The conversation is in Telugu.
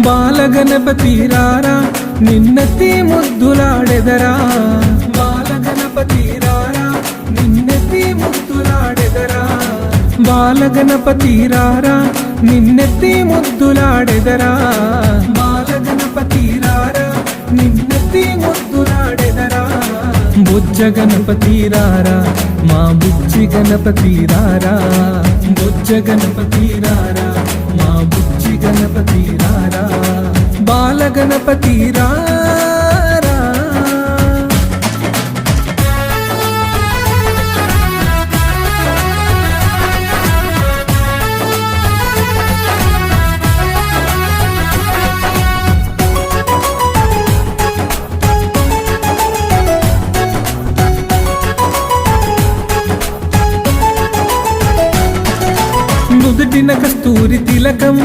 బాలగణపతి రారా నిన్నెత్తి ముద్దులాడెదరా బాలగణపతి రారా నిన్నెత్తి ముద్దులాడెదరా బాలగణపతి రారా నిన్నెత్తి ముద్దులాడెదరా బాలగణపతి రారా నిన్నెత్తి ముద్దులాడెదరా బుజ్జ గణపతి రారా మా బుజ్జి గణపతి రారా బుజ్జ గణపతి రారా మా బుజ్జి గణపతి రారా బాలగణపతి రారా నుదుటిన కస్తూరి తిలకం